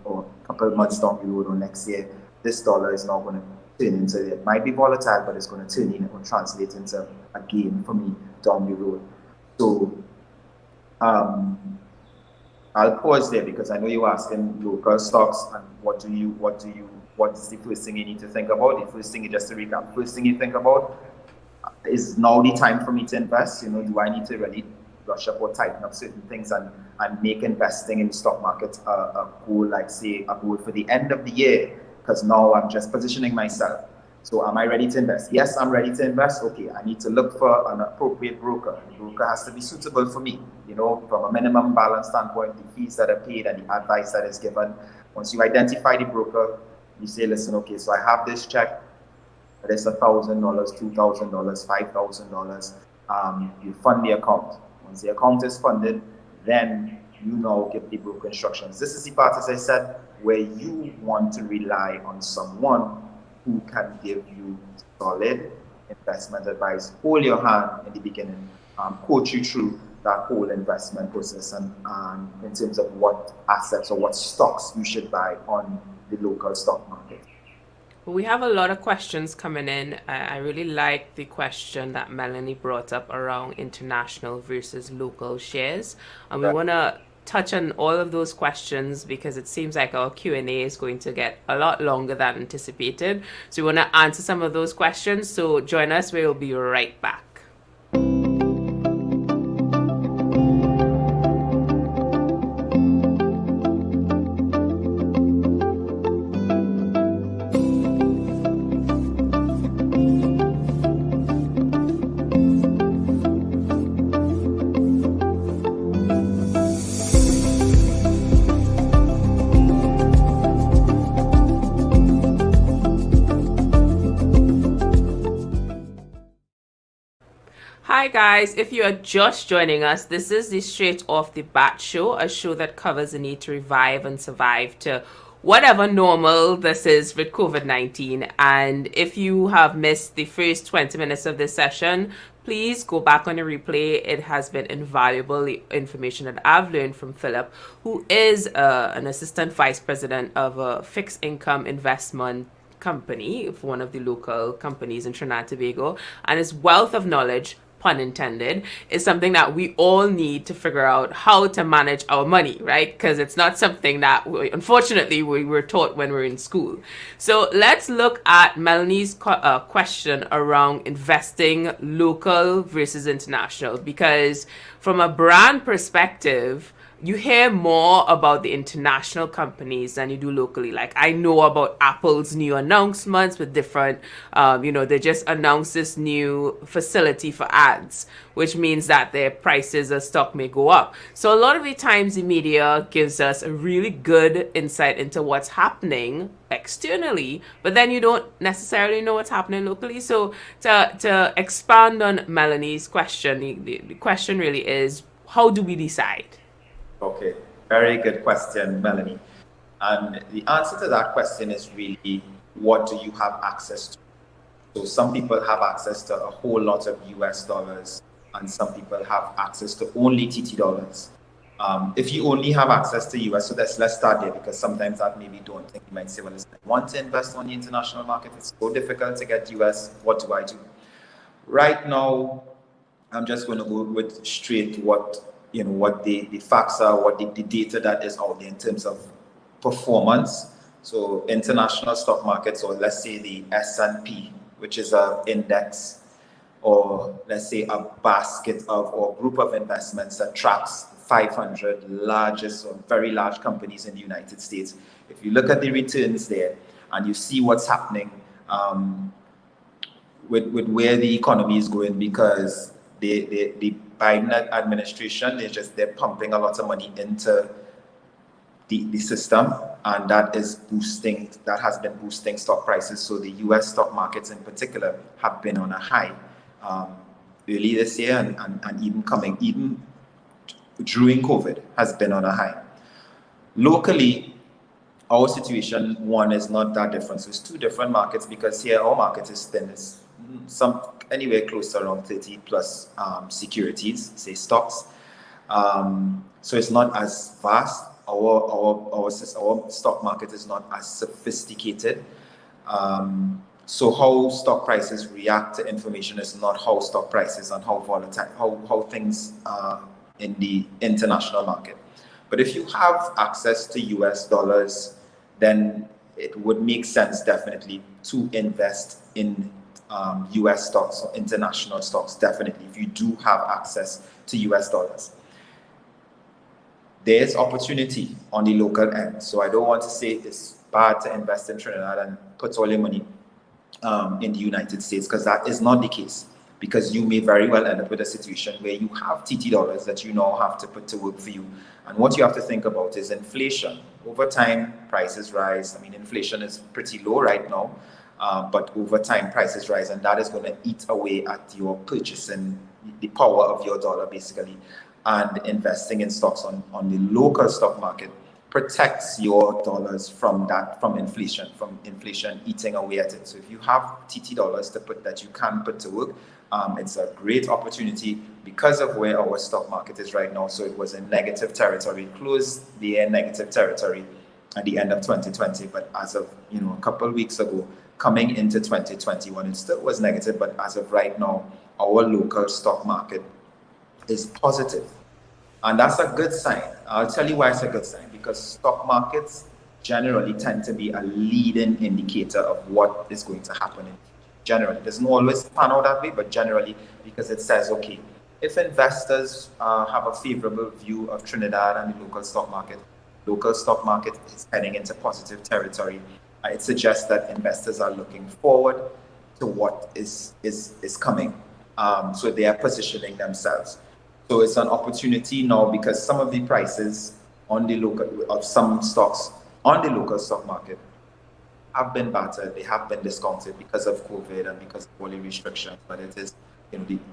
or a couple of months down the road or next year, this dollar is not going to turn into, it might be volatile, but it's going to turn in or translate into a gain for me down the road. So I'll pause there because I know you're asking local stocks and what is the first thing you need to think about? The first thing, just to recap, first thing you think about is now the time for me to invest. Do I need to really brush up or tighten up certain things and make investing in the stock market a goal, like say a goal for the end of the year? Because now I'm just positioning myself. So am I ready to invest? Yes, I'm ready to invest. Okay, I need to look for an appropriate broker. The broker has to be suitable for me, from a minimum balance standpoint, the fees that are paid and the advice that is given. Once you identify the broker, you say, listen, okay, so I have this check, it's $1,000, $2,000, $5,000. You fund the account. Once the account is funded, then you now give the broker instructions. This is the part, as I said, where you want to rely on someone who can give you solid investment advice, hold your hand in the beginning, coach you through that whole investment process and in terms of what assets or what stocks you should buy on the local stock market. We have a lot of questions coming in. I really like the question that Melanie brought up around international versus local shares. And we want to touch on all of those questions because it seems like our Q&A is going to get a lot longer than anticipated. So we want to answer some of those questions. So join us. We'll be right back. Hi guys, if you are just joining us, this is the Straight Off the Bat show, a show that covers the need to revive and survive to whatever normal this is with COVID-19. And if you have missed the first 20 minutes of this session, please go back on the replay. It has been invaluable information that I've learned from Philip, who is an assistant vice president of a fixed income investment company for one of the local companies in Trinidad Tobago, and his wealth of knowledge, pun intended, is something that we all need to figure out how to manage our money, right? Because it's not something that unfortunately we were taught when we were in school. So let's look at Melanie's question around investing local versus international, because from a brand perspective, you hear more about the international companies than you do locally. Like, I know about Apple's new announcements with different, they just announced this new facility for ads, which means that their prices of stock may go up. So a lot of the times the media gives us a really good insight into what's happening externally, but then you don't necessarily know what's happening locally. So to expand on Melanie's question, the question really is, how do we decide? Okay, very good question, Melanie. And the answer to that question is really, what do you have access to? So some people have access to a whole lot of US dollars, and some people have access to only TT dollars. If you only have access to US, so let's start there, because sometimes that maybe don't think. You might say, well, listen, I want to invest on the international market. It's so difficult to get US. What do I do? Right now, I'm just going to go with straight what the facts are, what the data that is out there in terms of performance. So international stock markets, or let's say the S&P, which is an index, or let's say a basket of or group of investments that tracks 500 largest or very large companies in the United States. If you look at the returns there and you see what's happening with where the economy is going, because the Biden administration, they're pumping a lot of money into the system. and that has been boosting stock prices. So the U.S. stock markets in particular have been on a high early this year, and even during COVID has been on a high. Locally, our situation, one, is not that different. So it's two different markets, because here our market is thin. It's anywhere close to around 30 plus securities, say stocks. So it's not as vast. Our stock market is not as sophisticated. So how stock prices react to information is not how stock prices and how volatile, how things are in the international market. But if you have access to US dollars, then it would make sense definitely to invest in US stocks or international stocks, definitely, if you do have access to US dollars. There's opportunity on the local end. So I don't want to say it's bad to invest in Trinidad and put all your money in the United States, because that is not the case. Because you may very well end up with a situation where you have TT dollars that you now have to put to work for you. And what you have to think about is inflation. Over time, prices rise. I mean, inflation is pretty low right now, but over time, prices rise, and that is going to eat away at your purchasing, the power of your dollar, basically. And investing in stocks on the local stock market protects your dollars from inflation eating away at it. So if you have TT dollars to put that you can put to work, it's a great opportunity because of where our stock market is right now. So it was in negative territory, closed the year in negative territory at the end of 2020. But as of a couple of weeks ago, coming into 2021, it still was negative. But as of right now, our local stock market is positive. And that's a good sign. I'll tell you why it's a good sign. Because stock markets generally tend to be a leading indicator of what is going to happen. Generally, it doesn't always pan out that way, but generally, because it says, okay, if investors have a favorable view of Trinidad and the local stock market is heading into positive territory, it suggests that investors are looking forward to what is coming. So they are positioning themselves. So it's an opportunity now, because some of the prices of some stocks on the local stock market have been battered. They have been discounted because of COVID and because of all the restrictions. But it is,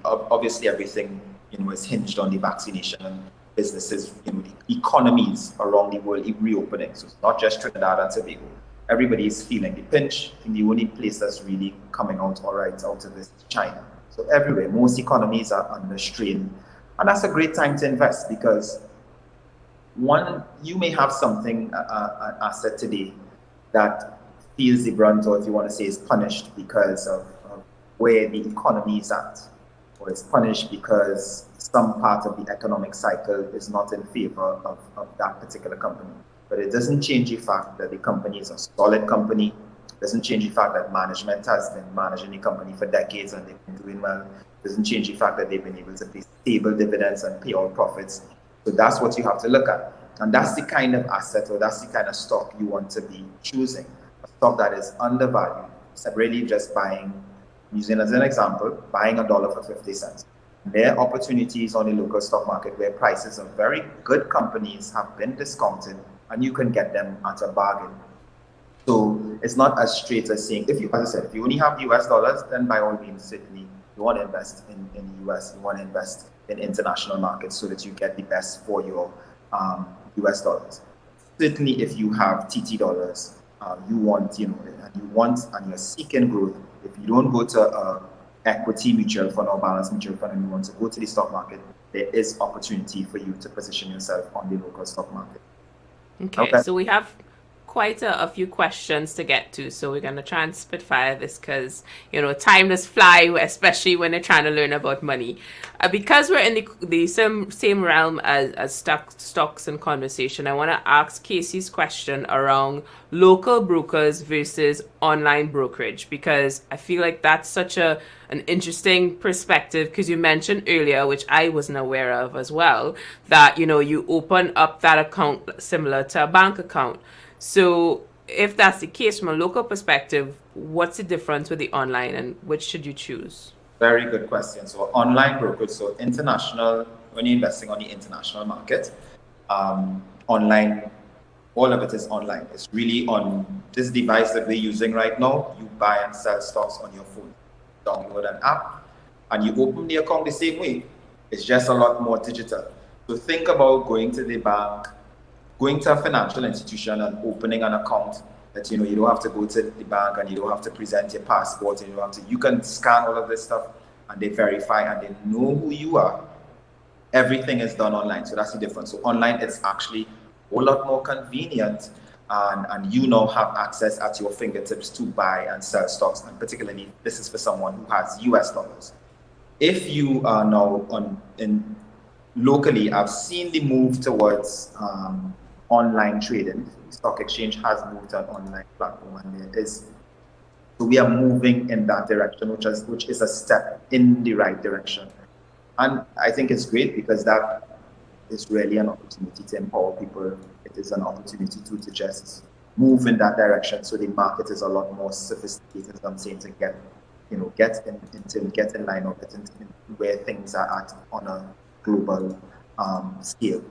obviously everything, is hinged on the vaccination, and businesses, the economies around the world reopening. So it's not just Trinidad and Tobago. Everybody is feeling the pinch. I think the only place that's really coming out all right out of this is China. So everywhere, most economies are under strain. And that's a great time to invest, because one, you may have something, an asset today that feels the brunt, or if you want to say is punished because of where the economy is at, or it's punished because some part of the economic cycle is not in favor of that particular company. But it doesn't change the fact that the company is a solid company. It doesn't change the fact that management has been managing the company for decades and they've been doing well. It doesn't change the fact that they've been able to pay stable dividends and pay out profits. So that's what you have to look at. And that's the kind of asset, or that's the kind of stock you want to be choosing. A stock that is undervalued. So really just buying, using as an example, buying $1 for 50 cents. There are opportunities on the local stock market where prices of very good companies have been discounted, and you can get them at a bargain. So it's not as straight as saying, as I said, if you only have US dollars, then by all means, certainly you want to invest in the US, you want to invest in international markets so that you get the best for your US dollars. Certainly, if you have TT dollars, you want, and you're seeking growth. If you don't go to a equity mutual fund or balanced mutual fund and you want to go to the stock market, there is opportunity for you to position yourself on the local stock market. Okay. So we have quite a few questions to get to, so we're going to try and spitfire this, because time does fly, especially when you're trying to learn about money. Because we're in the same realm as stocks and conversation, I want to ask Casey's question around local brokers versus online brokerage, because I feel like that's such an interesting perspective, because you mentioned earlier, which I wasn't aware of as well, that you open up that account similar to a bank account. So if that's the case, from a local perspective, what's the difference with the online, and which should you choose? Very good question. So online brokerage, so international, when you're investing on the international market, online all of it is online. It's really on this device that we're using right now. You buy and sell stocks on your phone. Download an app and you open the account the same way. It's just a lot more digital. So think about going to the bank, going to a financial institution and opening an account that, you don't have to go to the bank and you don't have to present your passport and you can scan all of this stuff and they verify and they know who you are. Everything is done online. So that's the difference. So online, it's actually a whole lot more convenient and you now have access at your fingertips to buy and sell stocks. And particularly, this is for someone who has US dollars. If you are now locally, I've seen the move towards online trading. The stock exchange has moved to an online platform, and so we are moving in that direction, which is a step in the right direction. And I think it's great because that is really an opportunity to empower people. It is an opportunity to just move in that direction. So the market is a lot more sophisticated, as I'm saying, to get in line or get into where things are at on a global scale.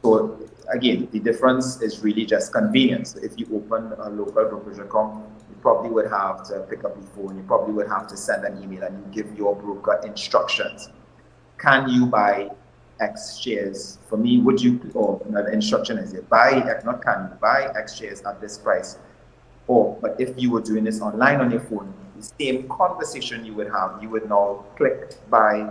So again, the difference is really just convenience. If you open a local brokerage account, you probably would have to pick up the phone, you probably would have to send an email and you give your broker instructions. Can you buy X shares? For me, would you, or the instruction is buy X shares at this price. But if you were doing this online on your phone, the same conversation you would have, you would now click buy,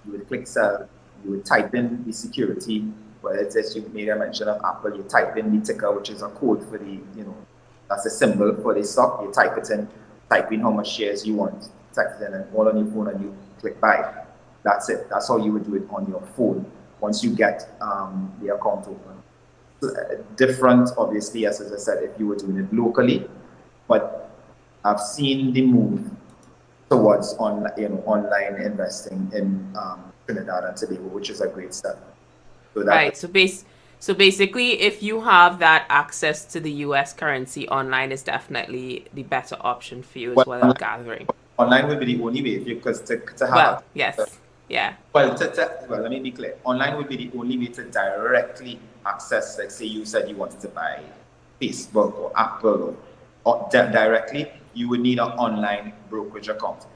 you would click sell, you would type in the security, whether it says you made a mention of Apple, you type in the ticker, which is a code for the, that's a symbol for the stock, you type in how much shares you want, type it in and all on your phone and you click buy. That's it. That's how you would do it on your phone once you get the account open. Different, obviously, as I said, if you were doing it locally, but I've seen the move towards online investing in Trinidad and Tobago, which is a great step. Right. So basically, if you have that access to the U.S. currency, online is definitely the better option for you as well as gathering. Online will be the only way because to have. Well, yes. Yeah. Well, let me be clear. Online would be the only way to directly access, like say you said you wanted to buy Facebook or Apple or directly, you would need an online brokerage account.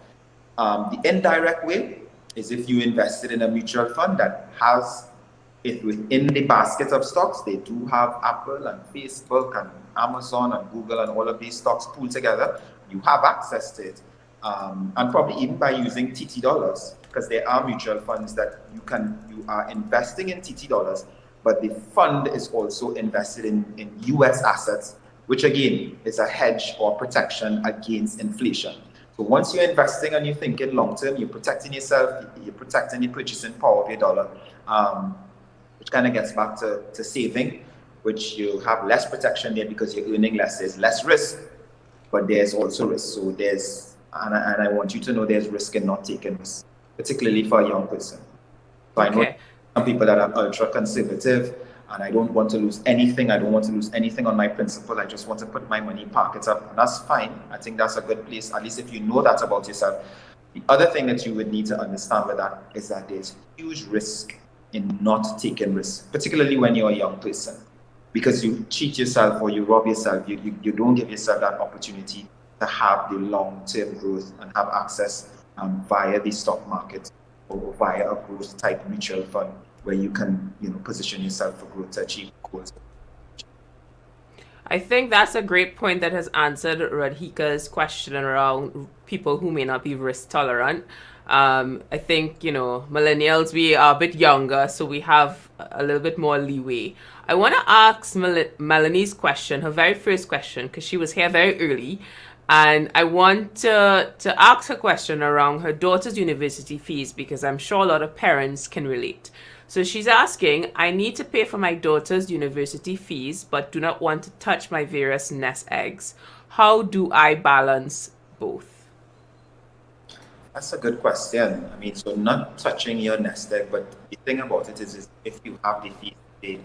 The indirect way is if you invested in a mutual fund that has it within the basket of stocks. They do have Apple and Facebook and Amazon and Google and all of these stocks pooled together. You have access to it. And probably even by using TT dollars, because there are mutual funds that you are investing in TT dollars, but the fund is also invested in US assets, which again is a hedge or protection against inflation. So once you're investing and you're thinking long term, you're protecting yourself, you're protecting the purchasing power of your dollar, which kind of gets back to saving, which you have less protection there because you're earning less. There's less risk, but there's also risk. So and I want you to know there's risk in not taking risk, particularly for a young person. So I know some people that are ultra conservative and I don't want to lose anything. I don't want to lose anything on my principal. I just want to put my money, park it up, and that's fine. I think that's a good place, at least if you know that about yourself. The other thing that you would need to understand with that is that there's huge risk in not taking risk, particularly when you're a young person, because you cheat yourself or you rob yourself. You don't give yourself that opportunity to have the long-term growth and have access via the stock market or via a growth type mutual fund where you can position yourself for growth to achieve goals. I think that's a great point that has answered Radhika's question around people who may not be risk tolerant. I think, millennials, we are a bit younger, so we have a little bit more leeway. I want to ask Melanie's question, her very first question, because she was here very early. And I want to ask her question around her daughter's university fees, because I'm sure a lot of parents can relate. So she's asking, I need to pay for my daughter's university fees, but do not want to touch my various nest eggs. How do I balance both? That's a good question. I mean, so not touching your nest egg, but the thing about it is if you have the fees to pay, you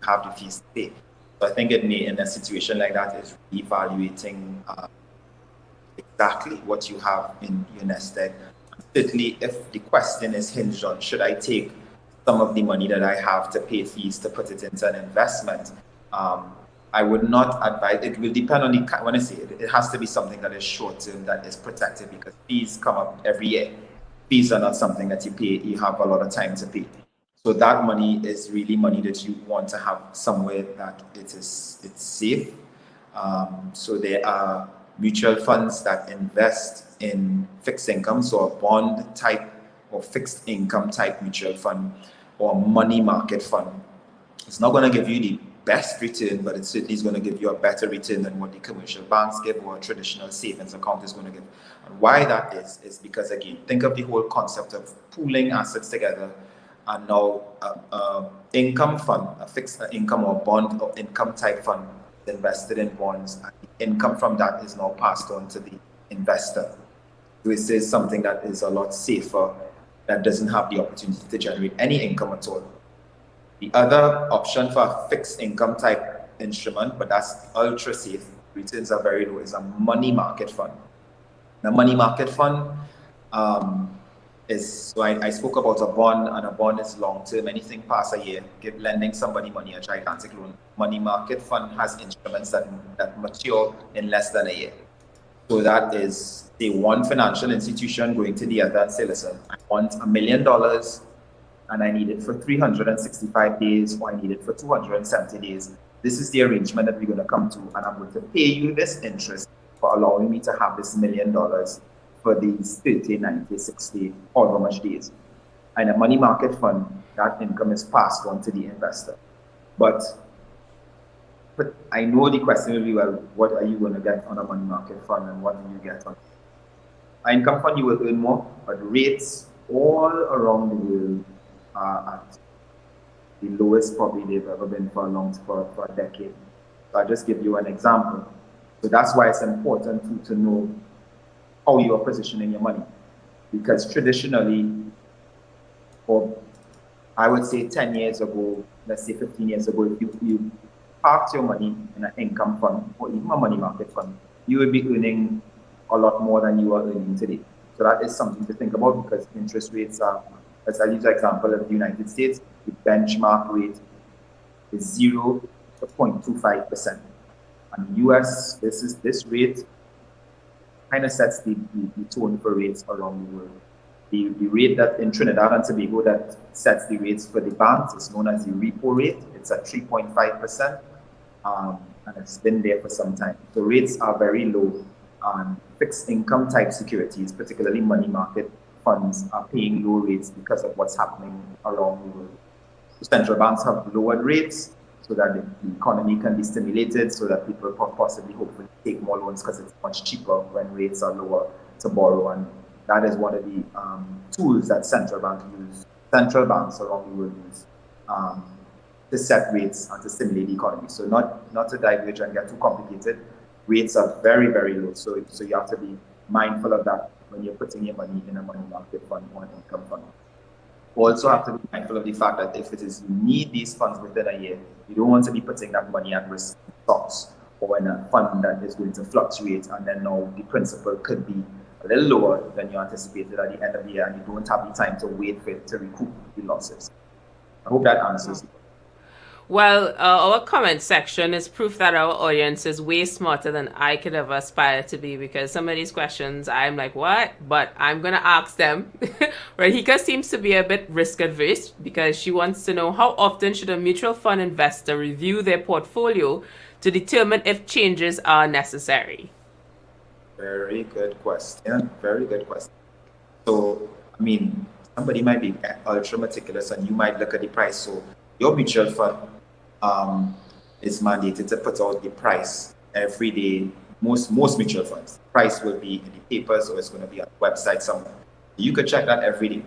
have the fees to pay. So I think in a situation like that is evaluating exactly what you have in your nest egg. Certainly, if the question is hinged on, should I take some of the money that I have to pay fees to put it into an investment? I would not advise. It will depend on the, when I say it, it has to be something that is short term, that is protected, because fees come up every year. Fees are not something that you pay, you have a lot of time to pay. So that money is really money that you want to have somewhere that it's safe. So there are mutual funds that invest in fixed income, so a bond type or fixed income type mutual fund or money market fund. It's not going to give you the best return, but it certainly is going to give you a better return than what the commercial banks give or a traditional savings account is going to give. And why that is because, again, think of the whole concept of pooling assets together. And now income fund, a fixed income or bond or income type fund invested in bonds, and the income from that is now passed on to the investor. So this is something that is a lot safer, that doesn't have the opportunity to generate any income at all. The other option for a fixed income type instrument, but that's ultra safe, returns are very low, is a money market fund. The money market fund is, so I spoke about a bond, and a bond is long term, anything past a year, lending somebody money, a gigantic loan. Money market fund has instruments that mature in less than a year. So that is, say, one financial institution going to the other and say, listen, I want $1 million and I need it for 365 days, or I need it for 270 days. This is the arrangement that we're going to come to, and I'm going to pay you this interest for allowing me to have this $1 million for these 30, 90, 60, however much days. And a money market fund, that income is passed on to the investor. But I know the question will be, well, what are you going to get on a money market fund, and what do you get on an income fund? You will earn more, but rates all around the world are at the lowest probably they've ever been for a decade. So I'll just give you an example. So that's why it's important to know how you are positioning your money, because traditionally, or I would say 10 years ago, let's say 15 years ago, if you parked your money in an income fund or even a money market fund, you would be earning a lot more than you are earning today. So that is something to think about, because interest rates are, as I use the example of the United States, the benchmark rate is 0 to 0.25%. And US, this rate kind of sets the tone for rates around the world. The rate that in Trinidad and Tobago that sets the rates for the banks is known as the repo rate. It's at 3.5%, and it's been there for some time. So rates are very low, and fixed income type securities, particularly money market funds, are paying low rates because of what's happening around the world. So central banks have lowered rates so that the economy can be stimulated, so that people possibly hopefully take more loans, because it's much cheaper when rates are lower to borrow. And that is one of the tools that central banks around the world use to set rates and to stimulate the economy. So not to diverge and get too complicated, rates are very, very low. So you have to be mindful of that when you're putting your money in a money market fund or an income fund. Also have to be mindful of the fact that if it is you need these funds within a year, you don't want to be putting that money at risk in stocks or in a fund that is going to fluctuate, and then now the principal could be a little lower than you anticipated at the end of the year, and you don't have the time to wait for it to recoup the losses. I hope that answers it. Well, our comment section is proof that our audience is way smarter than I could ever aspire to be, because some of these questions I'm like, what? But I'm going to ask them. Rahika seems to be a bit risk adverse, because she wants to know, how often should a mutual fund investor review their portfolio to determine if changes are necessary? Very good question. Very good question. So, I mean, somebody might be ultra meticulous, and you might look at the price. So your mutual fund is mandated to put out the price every day. Most mutual funds, price will be in the papers, or it's going to be on the website somewhere. You could check that every day.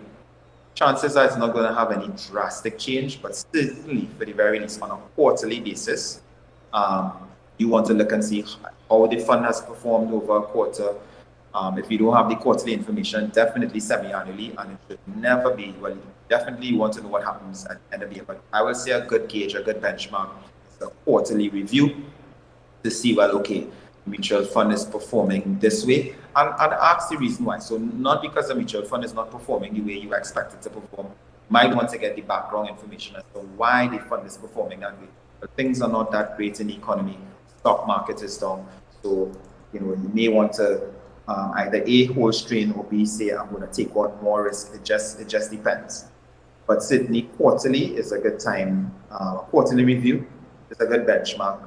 Chances are it's not going to have any drastic change, but certainly, for the very least, on a quarterly basis, you want to look and see how the fund has performed over a quarter. If you don't have the quarterly information, definitely semi-annually, and it should never be, well, definitely you want to know what happens at the end of the year. But I will say a good gauge, a good benchmark is a quarterly review to see, well, okay, the mutual fund is performing this way, and ask the reason why. So not because the mutual fund is not performing the way you expect it to perform. You might want to get the background information as to why the fund is performing that way. but things are not that great in the economy. Stock market is down. So, you may want to either A, hold strain, or B, say, I'm going to take on more risk. It just depends. But certainly quarterly is a good time. Quarterly review is a good benchmark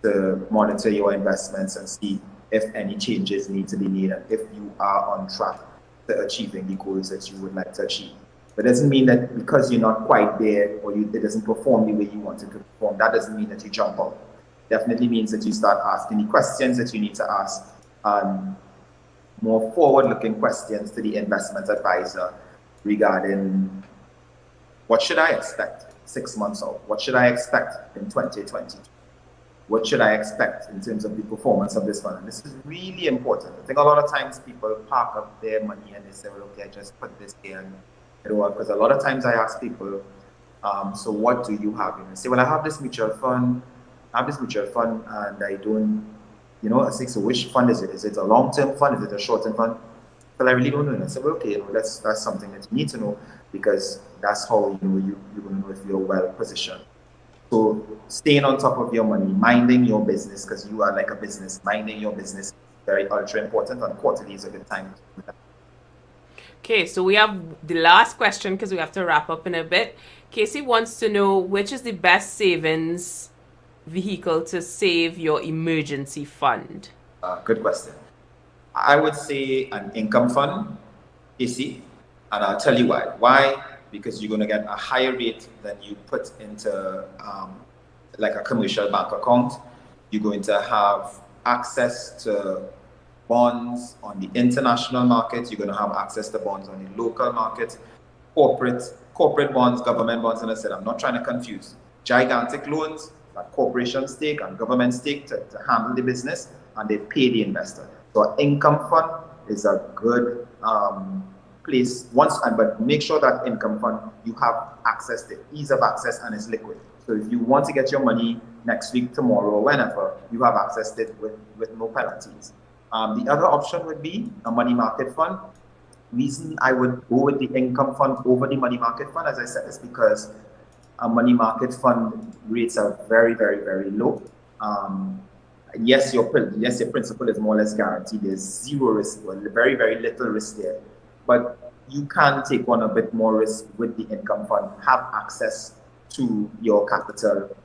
to monitor your investments and see if any changes need to be made and if you are on track to achieving the goals that you would like to achieve. But it doesn't mean that because you're not quite there or it doesn't perform the way you want it to perform, that doesn't mean that you jump out. Definitely means that you start asking the questions that you need to ask, more forward-looking questions to the investment advisor regarding what should I expect 6 months out? What should I expect in 2022? What should I expect in terms of the performance of this fund? And this is really important. I think a lot of times people park up their money and they say, well, okay, I just put this here and because a lot of times I ask people, so what do you have? And they say, well, I have this mutual fund, and I don't, I say, so which fund is it? Is it a long-term fund? Is it a short-term fund? Well, I really don't know. And I said, well, okay, that's something that you need to know because that's how you're going to know if you're well positioned. So staying on top of your money, minding your business, because you are like a business, minding your business, very ultra important, and quarterly is a good time to do that. Okay, so we have the last question because we have to wrap up in a bit. Casey wants to know which is the best savings vehicle to save your emergency fund? Good question. I would say an income fund, Casey, and I'll tell you why. Why? Because you're going to get a higher rate than you put into like a commercial bank account. You're going to have access to bonds on the international market. You're going to have access to bonds on the local market, corporate bonds, government bonds. And I said, I'm not trying to confuse gigantic loans that corporations take and governments take to handle the business, and they pay the investor. So an income fund is a good place but make sure that income fund you have access to ease of access and it's liquid. So if you want to get your money next week, tomorrow, or whenever, you have access to it with no penalties. The other option would be a money market fund. Reason I would go with the income fund over the money market fund, as I said, is because a money market fund rates are very, very, very low. Yes, your principal is more or less guaranteed. There's zero risk, or very, very little risk there. But you can take on a bit more risk with the income fund, have access to your capital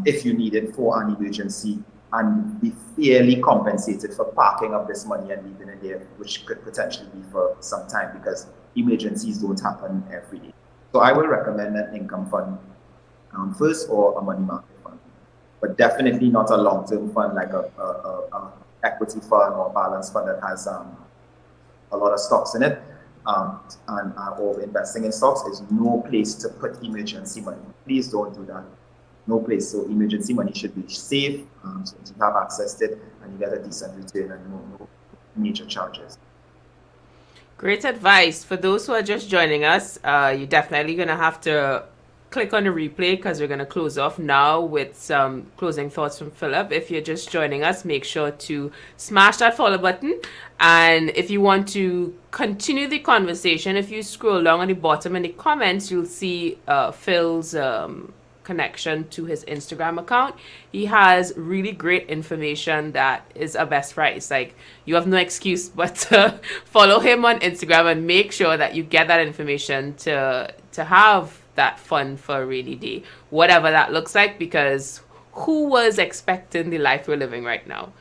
if you need it for an emergency, and be fairly compensated for parking up this money and leaving it there, which could potentially be for some time because emergencies don't happen every day. So I will recommend an income fund first, or a money market fund, but definitely not a long-term fund like a equity fund or balance fund that has a lot of stocks in it, or investing in stocks is no place to put emergency money. Please don't do that. No place. So emergency money should be safe, so that you have access to it and you get a decent return and no major charges. Great advice. For those who are just joining us, you're definitely going to have to click on the replay because we're going to close off now with some closing thoughts from Philip. If you're just joining us, make sure to smash that follow button. And if you want to continue the conversation, if you scroll along at the bottom in the comments, you'll see Phil's connection to his Instagram account. He has really great information that is a best price. Like, you have no excuse but to follow him on Instagram and make sure that you get that information to have that fund for a rainy day, whatever that looks like, because who was expecting the life we're living right now?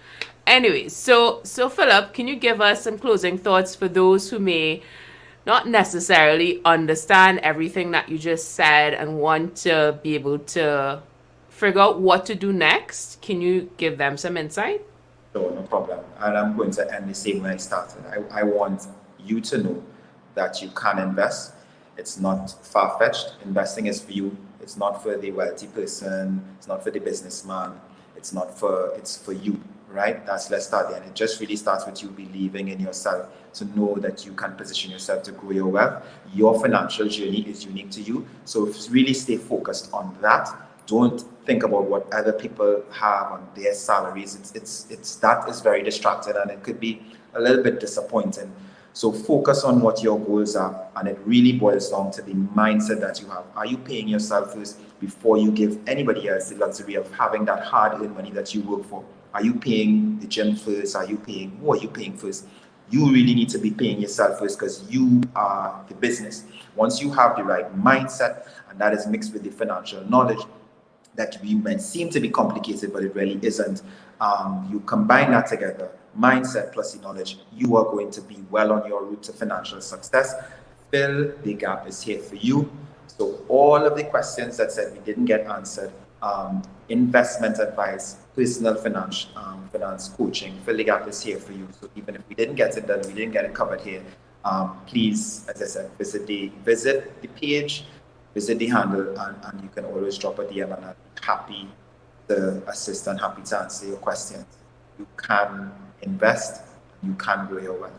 Anyway, so Philip, can you give us some closing thoughts for those who may not necessarily understand everything that you just said and want to be able to figure out what to do next? Can you give them some insight? Sure, no problem. And I'm going to end the same way I started. I want you to know that you can invest. It's not far-fetched. Investing is for you. It's not for the wealthy person. It's not for the businessman. It's for you, right? Let's start there. And it just really starts with you believing in yourself to know that you can position yourself to grow your wealth. Your financial journey is unique to you. So really stay focused on that. Don't think about what other people have on their salaries. That is very distracting and it could be a little bit disappointing. So focus on what your goals are, and it really boils down to the mindset that you have. Are you paying yourself first before you give anybody else the luxury of having that hard-earned money that you work for? Are you paying the gym first? Who are you paying first? You really need to be paying yourself first, because you are the business. Once you have the right mindset, and that is mixed with the financial knowledge, that we might seem to be complicated, but it really isn't. You combine that together, mindset plus the knowledge, you are going to be well on your route to financial success. Phil the Gap is here for you. So all of the questions that said we didn't get answered, investment advice, personal finance coaching, Phil the Gap is here for you. So even if we didn't get it done, we didn't get it covered here, please, as I said, visit the page, visit the handle, and you can always drop a DM, and I'll be happy to assist and happy to answer your questions. You can invest, you can grow your wealth.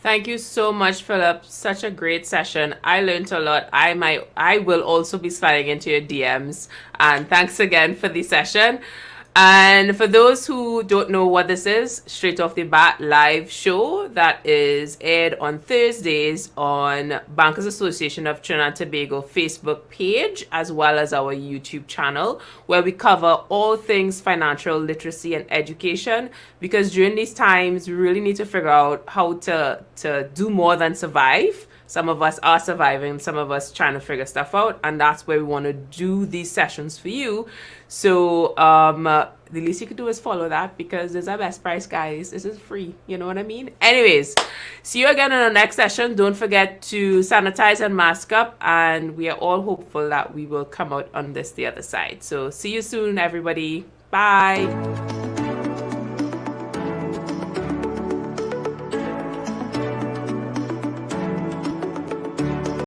Thank you so much, Philip. Such a great session. I learned a lot. I will also be sliding into your DMs. And thanks again for the session. And for those who don't know what this is, Straight Off the Bat live show that is aired on Thursdays on Bankers Association of Trinidad Tobago Facebook page, as well as our YouTube channel, where we cover all things financial literacy and education, because during these times, we really need to figure out how to do more than survive. Some of us are surviving, some of us trying to figure stuff out, and that's where we want to do these sessions for you. So the least you could do is follow that, because there's our best price, guys. This is free, you know what I mean? Anyways, see you again in our next session. Don't forget to sanitize and mask up, and we are all hopeful that we will come out on this the other side. So see you soon, everybody. Bye.